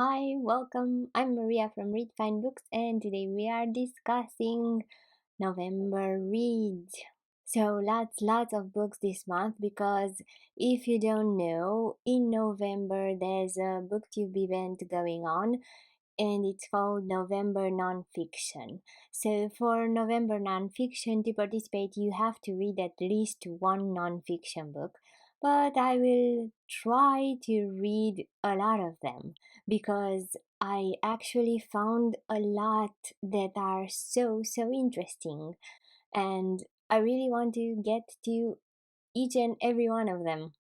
Hi, welcome. I'm Maria from Read Fine Books, and today we are discussing November reads. So lots of books this month because if you don't know, in November there's a booktube event going on and it's called November Nonfiction. So for November Nonfiction to participate, you have to read at least one nonfiction book. But I will try to read a lot of them because I actually found a lot that are so interesting, and I really want to get to each and every one of them.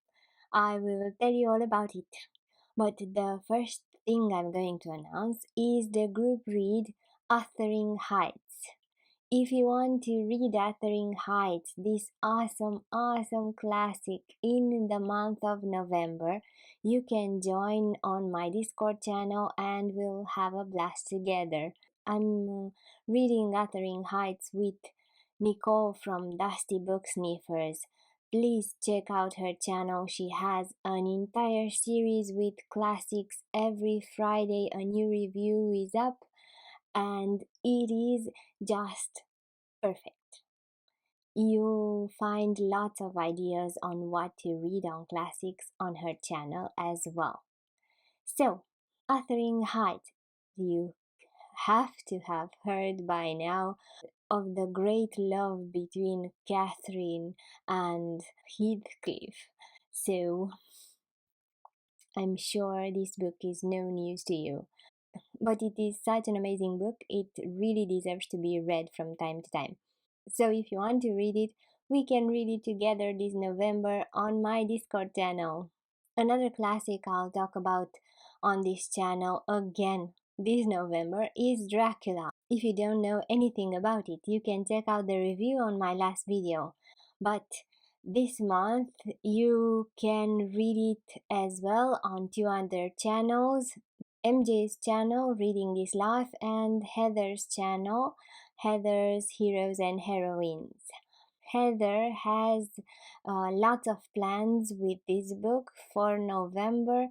I will tell you all about it. But the first thing I'm going to announce is the group read Wuthering Heights. If you want to read Wuthering Heights, this awesome classic in the month of November, you can join on my Discord channel and we'll have a blast together. I'm reading Wuthering Heights with Nicole from Dusty Book Sniffers. Please check out her channel. She has an entire series with classics. Every Friday a new review is up and it is just perfect. You'll find lots of ideas on what to read on classics on her channel as well. So, Wuthering Heights, you have to have heard by now of the great love between Catherine and Heathcliff. So, I'm sure this book is no news to you. But it is such an amazing book, it really deserves to be read from time to time. So if you want to read it, we can read it together this November on my Discord channel. Another classic I'll talk about on this channel again this November is Dracula. If you don't know anything about it, you can check out the review on my last video. But this month you can read it as well on two other channels, MJ's channel, Reading This Life, and Heather's channel, Heather's Heroes and Heroines. Heather has lots of plans with this book for November.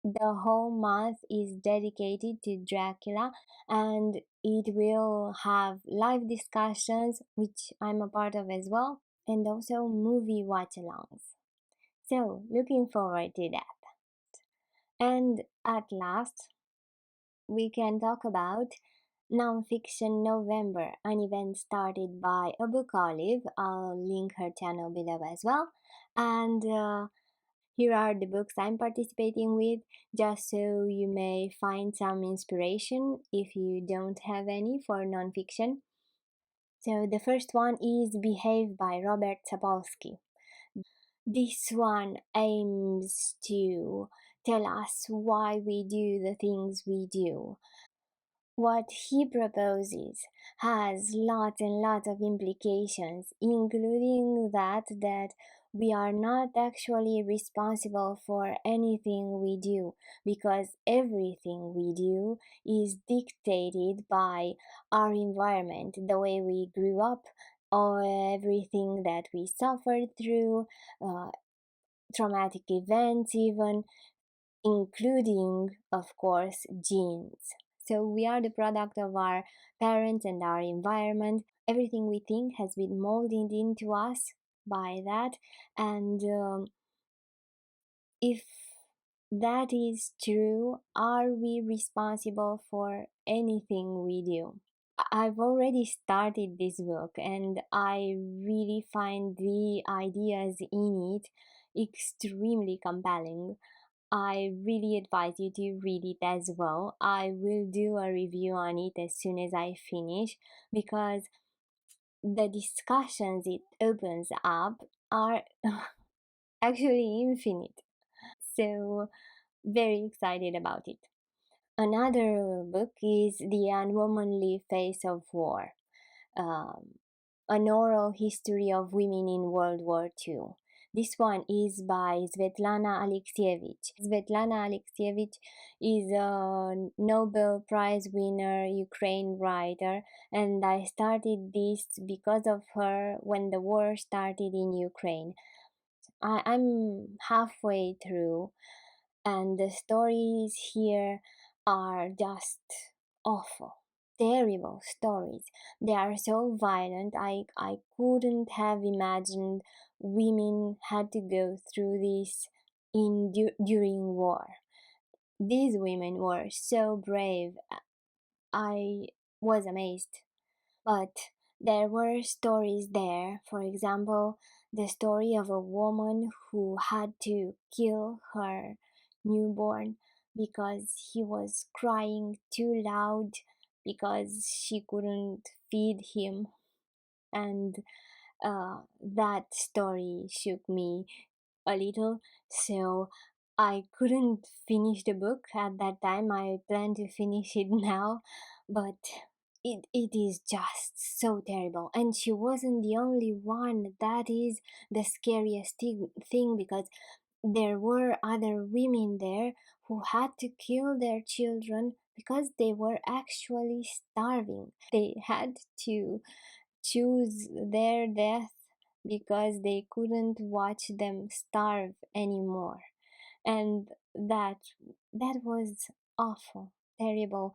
The whole month is dedicated to Dracula, and it will have live discussions, which I'm a part of as well, and also movie watch alongs. So, looking forward to that. And at last, we can talk about Nonfiction November, an event started by a book olive. I'll link her channel below as well. And here are the books I'm participating with, just so you may find some inspiration if you don't have any for nonfiction. So the first one is Behave by Robert Sapolsky. This one aims to tell us why we do the things we do. What he proposes has lots and lots of implications, including that we are not actually responsible for anything we do, because everything we do is dictated by our environment, the way we grew up, or everything that we suffered through, uh, traumatic events even, including, of course, genes. So we are the product of our parents and our environment. Everything we think has been molded into us by that, and if that is true, are we responsible for anything we do? I've already started this book and I really find the ideas in it extremely compelling. I really advise you to read it as well. I will do a review on it as soon as I finish, because the discussions it opens up are actually infinite. So, very excited about it. Another book is The Unwomanly Face of War, um, an oral history of women in World War II. This one is by Svetlana Alexievich. Svetlana Alexievich is a Nobel Prize winner Ukraine writer, and I started this because of her when the war started in Ukraine. I'm halfway through, and the stories here are just awful, terrible stories. They are so violent. I couldn't have imagined women had to go through this during war. These women were so brave. I was amazed. But there were stories there. For example, the story of a woman who had to kill her newborn because he was crying too loud because she couldn't feed him. And that story shook me a little, so I couldn't finish the book at that time. I plan to finish it now, but it is just so terrible. And she wasn't the only one. That is the scariest thing, because there were other women there who had to kill their children because they were actually starving. They had to choose their death because they couldn't watch them starve anymore. And that that was awful, terrible.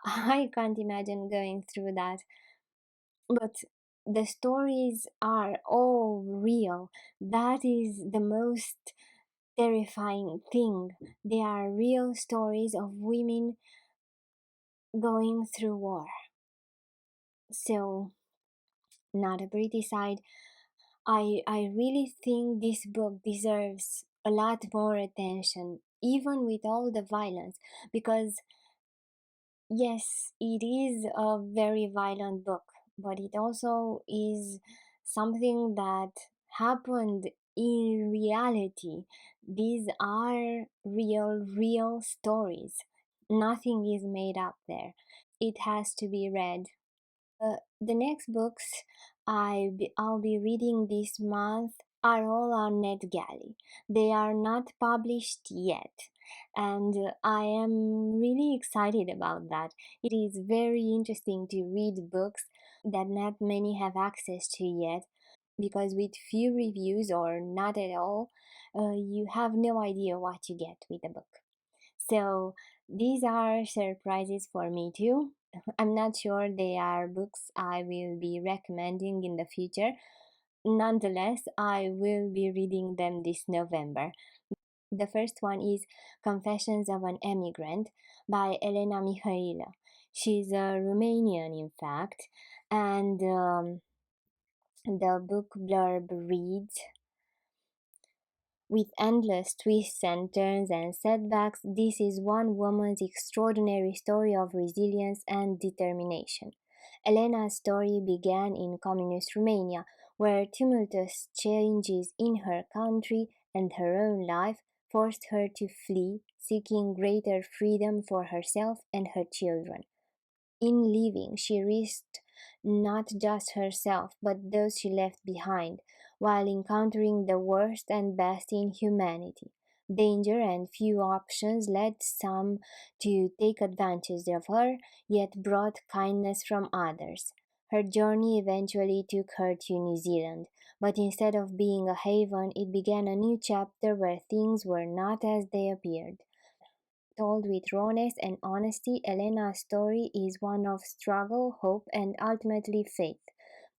I can't imagine going through that. But the stories are all real. That is the most terrifying thing. They are real stories of women going through war. So, not a pretty side. I really think this book deserves a lot more attention, even with all the violence, because yes, it is a very violent book, but it also is something that happened in reality. These are real stories. Nothing is made up there. It has to be read. The next books I'll be reading this month are all on NetGalley. They are not published yet, and I am really excited about that. It is very interesting to read books that not many have access to yet, because with few reviews or not at all, you have no idea what you get with a book. So these are surprises for me too. I'm not sure they are books I will be recommending in the future. Nonetheless, I will be reading them this November. The first one is Confessions of an Emigrant by Elena Mihaila. She's a Romanian, in fact, and the book blurb reads, with endless twists and turns and setbacks, this is one woman's extraordinary story of resilience and determination. Elena's story began in communist Romania, where tumultuous changes in her country and her own life forced her to flee, seeking greater freedom for herself and her children. In leaving, she risked not just herself, but those she left behind, while encountering the worst and best in humanity. Danger and few options led some to take advantage of her, yet brought kindness from others. Her journey eventually took her to New Zealand, but instead of being a haven, it began a new chapter where things were not as they appeared. Told with rawness and honesty, Elena's story is one of struggle, hope, and ultimately faith.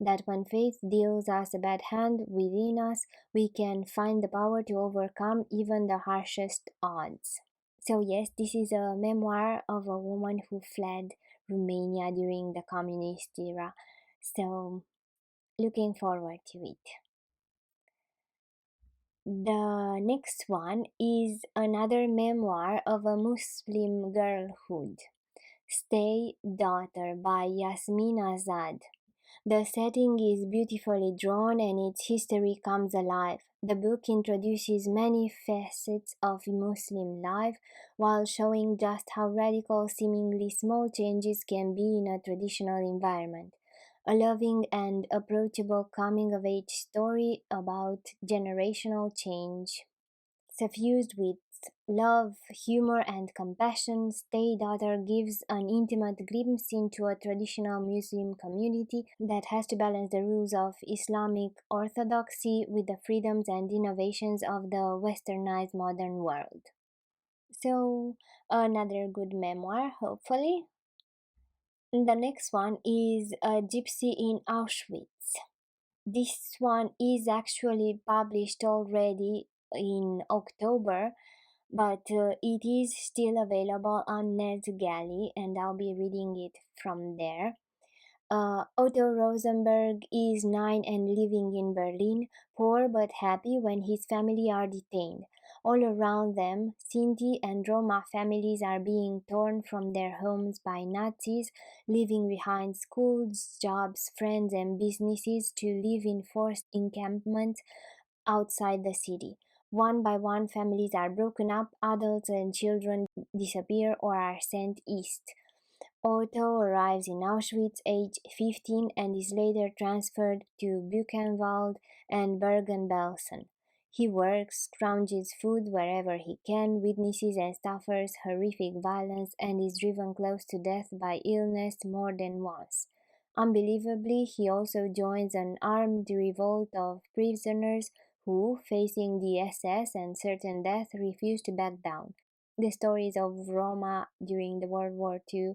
That when faith deals us a bad hand within us, we can find the power to overcome even the harshest odds. So, yes, this is a memoir of a woman who fled Romania during the communist era. So, looking forward to it. The next one is another memoir of a Muslim girlhood. Stay, Daughter by Yasmin Azad. The setting is beautifully drawn and its history comes alive. The book introduces many facets of Muslim life while showing just how radical seemingly small changes can be in a traditional environment. A loving and approachable coming of age story about generational change. Suffused with love, humor, and compassion, Stay Daughter gives an intimate glimpse into a traditional Muslim community that has to balance the rules of Islamic orthodoxy with the freedoms and innovations of the westernized modern world. So, another good memoir, hopefully. The next one is A Gypsy in Auschwitz. This one is actually published already in October, but it is still available on NetGalley, and I'll be reading it from there. Otto Rosenberg is 9 and living in Berlin, poor but happy when his family are detained. All around them, Sinti and Roma families are being torn from their homes by Nazis, leaving behind schools, jobs, friends, and businesses to live in forced encampments outside the city. One by one, families are broken up, adults and children disappear or are sent east. Otto arrives in Auschwitz age 15 and is later transferred to Buchenwald and Bergen-Belsen. He works, scrounges food wherever he can, witnesses and suffers horrific violence, and is driven close to death by illness more than once. Unbelievably, he also joins an armed revolt of prisoners who, facing the SS and certain death, refuse to back down. The stories of Roma during the World War II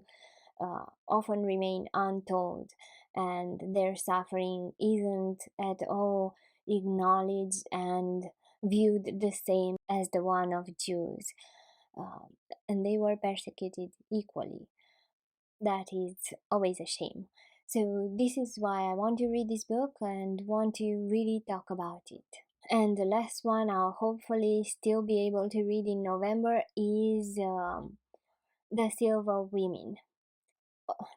often remain untold, and their suffering isn't at all acknowledged and viewed the same as the one of Jews. Um, and they were persecuted equally. That is always a shame. So, this is why I want to read this book and want to really talk about it. And the last one I'll hopefully still be able to read in November is The Silver Women.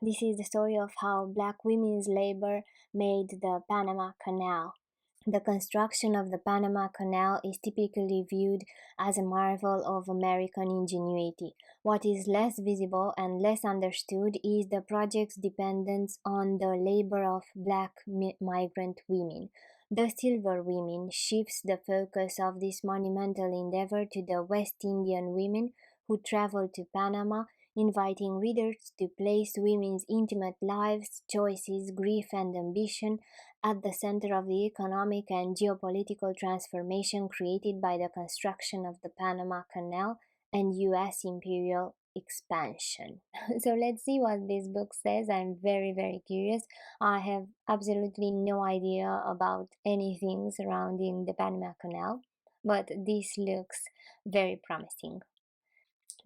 This is the story of how black women's labor made the Panama Canal. The construction of the Panama Canal is typically viewed as a marvel of American ingenuity. What is less visible and less understood is the project's dependence on the labor of black migrant women. The Silver Women shifts the focus of this monumental endeavor to the West Indian women who traveled to Panama, inviting readers to place women's intimate lives, choices, grief, and ambition at the center of the economic and geopolitical transformation created by the construction of the Panama Canal and US imperial expansion. So let's see what this book says. I'm very, very curious. I have absolutely no idea about anything surrounding the Panama Canal, but this looks very promising.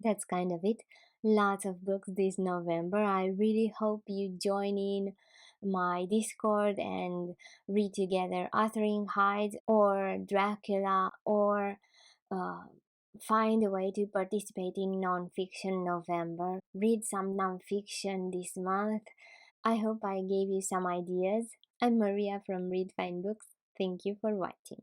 That's kind of it. Lots of books this November. I really hope you join in my Discord and read together Wuthering Heights or Dracula, or uh, find a way to participate in Nonfiction November. Read some nonfiction this month. I hope I gave you some ideas. I'm Maria from Read Fine Books. Thank you for watching.